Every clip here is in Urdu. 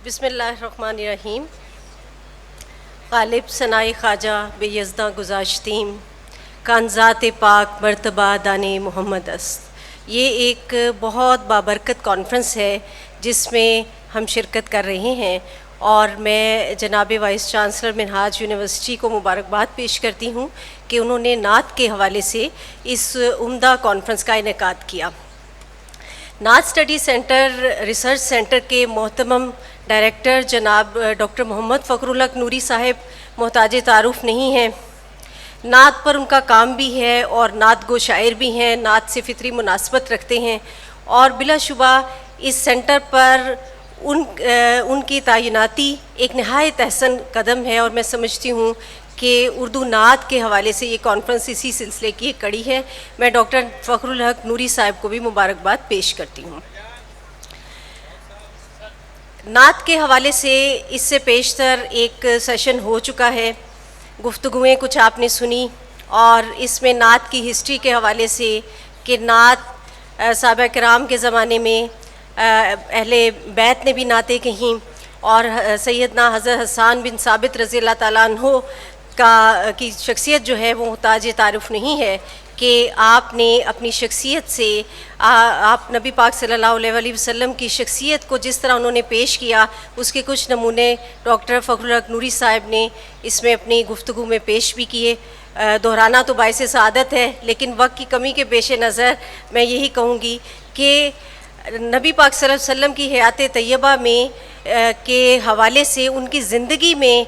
بسم اللہ الرحمن الرحیم. غالب ثنائے خواجہ بے یزداں گذاشتیم، کانزات پاک مرتبہ دان محمد است. یہ ایک بہت بابرکت کانفرنس ہے جس میں ہم شرکت کر رہے ہیں، اور میں جناب وائس چانسلر منہاج یونیورسٹی کو مبارکباد پیش کرتی ہوں کہ انہوں نے نعت کے حوالے سے اس عمدہ کانفرنس کا انعقاد کیا. نعت اسٹڈی سینٹر ریسرچ سینٹر کے محترم ڈائریکٹر جناب ڈاکٹر محمد فخر الحق نوری صاحب محتاج تعارف نہیں ہیں. نعت پر ان کا کام بھی ہے اور نعت گو شاعر بھی ہیں، نعت سے فطری مناسبت رکھتے ہیں، اور بلا شبہ اس سینٹر پر ان کی تعیناتی ایک نہایت احسن قدم ہے، اور میں سمجھتی ہوں کہ اردو نعت کے حوالے سے یہ کانفرنس اسی سلسلے کی ایک کڑی ہے. میں ڈاکٹر فخر الحق نوری صاحب کو بھی مبارکباد پیش کرتی ہوں. نعت کے حوالے سے اس سے پیشتر ایک سیشن ہو چکا ہے، گفتگویں کچھ آپ نے سنی، اور اس میں نعت کی ہسٹری کے حوالے سے کہ نعت صحابہ کرام کے زمانے میں اہل بیت نے بھی نعتیں کہیں، اور سیدنا حضرت حسان بن ثابت رضی اللہ تعالیٰ عنہ کی شخصیت جو ہے وہ محتاج تعارف نہیں ہے کہ آپ نے اپنی شخصیت سے آپ نبی پاک صلی اللہ علیہ وسلم کی شخصیت کو جس طرح انہوں نے پیش کیا، اس کے کچھ نمونے ڈاکٹر فخر الحق نوری صاحب نے اس میں اپنی گفتگو میں پیش بھی کیے. دہرانا تو باعث سعادت ہے، لیکن وقت کی کمی کے پیش نظر میں یہی کہوں گی کہ نبی پاک صلی اللہ علیہ وسلم کی حیات طیبہ میں کے حوالے سے ان کی زندگی میں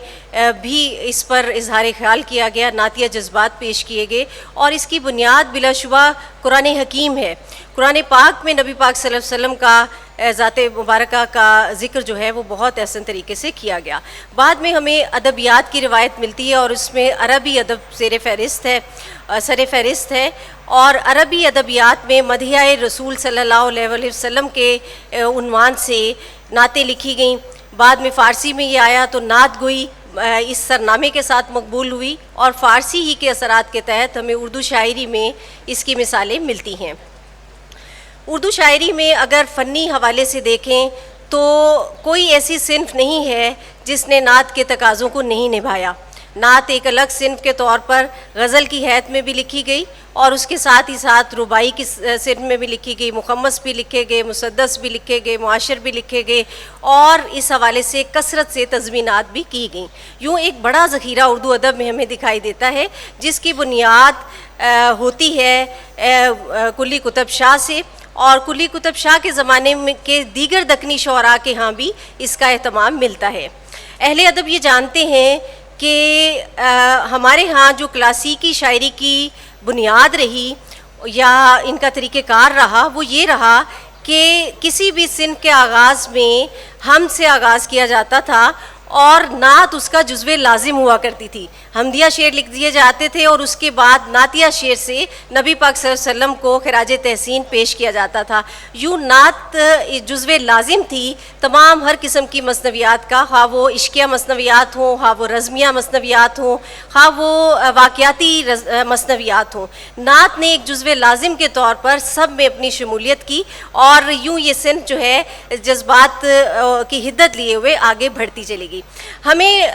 بھی اس پر اظہار خیال کیا گیا، نعتیہ جذبات پیش کیے گئے، اور اس کی بنیاد بلا شبہ قرآن حکیم ہے. قرآن پاک میں نبی پاک صلی اللہ علیہ وسلم کا ذات مبارکہ کا ذکر جو ہے وہ بہت احسن طریقے سے کیا گیا. بعد میں ہمیں ادبیات کی روایت ملتی ہے، اور اس میں عربی ادب سر فہرست ہے، اور عربی ادبیات میں مدحہ رسول صلی اللہ علیہ وسلم کے عنوان سے نعتیں لکھی گئیں. بعد میں فارسی میں یہ آیا تو نعت گوئی اس سرنامے کے ساتھ مقبول ہوئی، اور فارسی ہی کے اثرات کے تحت ہمیں اردو شاعری میں اس کی مثالیں ملتی ہیں. اردو شاعری میں اگر فنی حوالے سے دیکھیں تو کوئی ایسی صنف نہیں ہے جس نے نعت کے تقاضوں کو نہیں نبھایا. نعت ایک الگ صنف کے طور پر غزل کی حیثیت میں بھی لکھی گئی، اور اس کے ساتھ ہی ساتھ رباعی کی صنف میں بھی لکھی گئی، مخمس بھی لکھے گئے، مسدس بھی لکھے گئے، معاشر بھی لکھے گئے، اور اس حوالے سے کثرت سے تضمینات بھی کی گئیں. یوں ایک بڑا ذخیرہ اردو ادب میں ہمیں دکھائی دیتا ہے، جس کی بنیاد ہوتی ہے کلی قطب شاہ سے، اور کلی قطب شاہ کے زمانے میں کے دیگر دکنی شعراء کے ہاں بھی اس کا اہتمام ملتا ہے. اہل ادب یہ جانتے ہیں کہ ہمارے ہاں جو کلاسیکی شاعری کی بنیاد رہی یا ان کا طریقہ کار رہا، وہ یہ رہا کہ کسی بھی صنف کے آغاز میں حمد سے آغاز کیا جاتا تھا، اور نعت اس کا جزو لازم ہوا کرتی تھی. حمدیہ شعر لکھ دیے جاتے تھے، اور اس کے بعد نعتیہ شعر سے نبی پاک صلی اللہ علیہ وسلم کو خراج تحسین پیش کیا جاتا تھا. یوں نعت جزو لازم تھی تمام ہر قسم کی مثنویات کا، خواہ وہ عشقیہ مثنویات ہوں، خواہ وہ رزمیہ مثنویات ہوں، خواہ وہ واقعاتی مثنویات ہوں. نعت نے ایک جزو لازم کے طور پر سب میں اپنی شمولیت کی، اور یوں یہ صنف جو ہے جذبات کی حدت لیے ہوئے آگے بڑھتی چلی گئی. ہمیں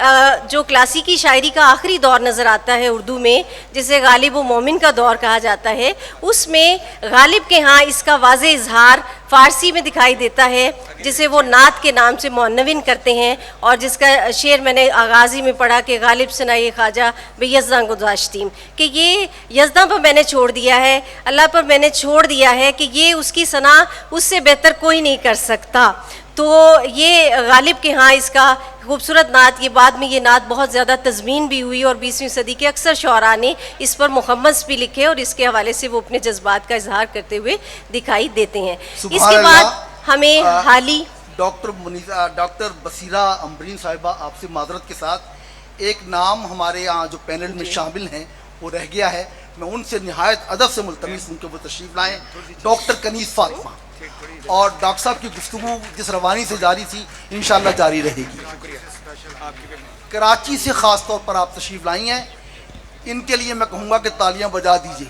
جو کلاسیکی شاعری کا آخری دور نظر آتا ہے اردو میں، جسے غالب و مومن کا دور کہا جاتا ہے، اس میں غالب کے ہاں اس کا واضح اظہار فارسی میں دکھائی دیتا ہے، جسے وہ نعت کے نام سے معنون کرتے ہیں، اور جس کا شعر میں نے آغازی میں پڑھا کہ غالب ثنائے خواجہ بے یزداں گذاشتیم، کہ یہ یزداں پر میں نے چھوڑ دیا ہے، اللہ پر میں نے چھوڑ دیا ہے کہ یہ اس کی ثنا اس سے بہتر کوئی نہیں کر سکتا. تو یہ غالب کے ہاں اس کا خوبصورت نعت، یہ بعد میں یہ نعت بہت زیادہ تضمین بھی ہوئی، اور 20ویں صدی کے اکثر شعراء نے اس پر مخمس بھی لکھے، اور اس کے حوالے سے وہ اپنے جذبات کا اظہار کرتے ہوئے دکھائی دیتے ہیں. اس کے بعد ہمیں حالی ڈاکٹر بصیرہ امبرین صاحبہ، آپ سے معذرت کے ساتھ ایک نام ہمارے یہاں جو پینل میں شامل ہیں وہ رہ گیا ہے، میں ان سے نہایت ادب سے ملتمس ہوں کہ وہ تشریف لائیں. ڈاکٹر کنیز فاطمہ، اور ڈاکٹر صاحب کی گفتگو جس روانی سے جاری تھی انشاءاللہ جاری رہے گی. کراچی سے خاص طور پر آپ تشریف لائی ہیں، ان کے لیے میں کہوں گا کہ تالیاں بجا دیجیے.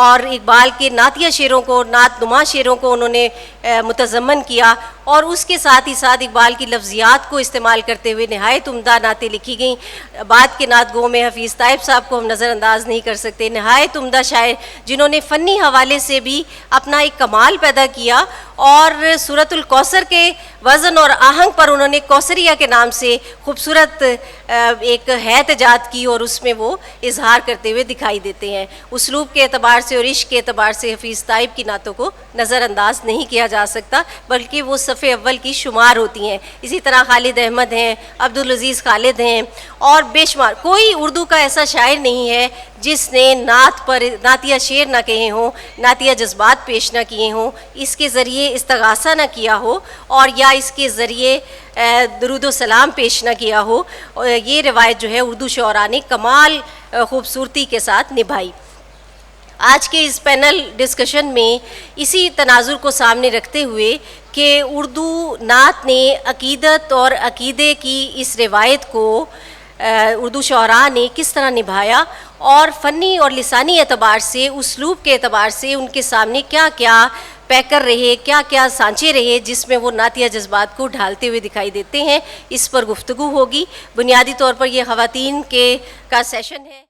اور اقبال کے نعتیہ شعروں کو، نعت نما شعروں کو انہوں نے متضمن کیا، اور اس کے ساتھ ہی ساتھ اقبال کی لفظیات کو استعمال کرتے ہوئے نہایت عمدہ نعتیں لکھی گئیں۔ بعد کے نعت گو میں حفیظ طیب صاحب کو ہم نظر انداز نہیں کر سکتے، نہایت عمدہ شاعر جنہوں نے فنی حوالے سے بھی اپنا ایک کمال پیدا کیا، اور سورۃ الکوثر کے وزن اور آہنگ پر انہوں نے کوثریہ کے نام سے خوبصورت ایک ہیت ایجاد کی، اور اس میں وہ اظہار کرتے ہوئے دکھائی دیتے ہیں۔ اسلوب کے اعتبار سے اور عشق کے اعتبار سے حفیظ طیب کی نعتوں کو نظر انداز نہیں کیا جا سکتا، بلکہ وہ صف اول کی شمار ہوتی ہیں۔ اسی طرح خالد احمد ہیں، عبدالعزیز خالد ہیں، اور بے شمار کوئی اردو کا ایسا شاعر نہیں ہے جس نے نعت پر نعتیہ شعر نہ کہے ہوں، نعتیہ جذبات پیش نہ کیے ہوں، اس کے ذریعے استغاثہ نہ کیا ہو، اور یا اس کے ذریعے درود و سلام پیش نہ کیا ہو۔ یہ روایت جو ہے اردو شعراء نے کمال خوبصورتی کے ساتھ نبھائی۔ آج کے اس پینل ڈسکشن میں اسی تناظر کو سامنے رکھتے ہوئے کہ اردو نعت نے عقیدت اور عقیدے کی اس روایت کو اردو شعراء نے کس طرح نبھایا، اور فنی اور لسانی اعتبار سے، اسلوب کے اعتبار سے ان کے سامنے کیا کیا پیکر رہے، کیا کیا سانچے رہے جس میں وہ نعتیہ جذبات کو ڈھالتے ہوئے دکھائی دیتے ہیں، اس پر گفتگو ہوگی۔ بنیادی طور پر یہ خواتین کا سیشن ہے۔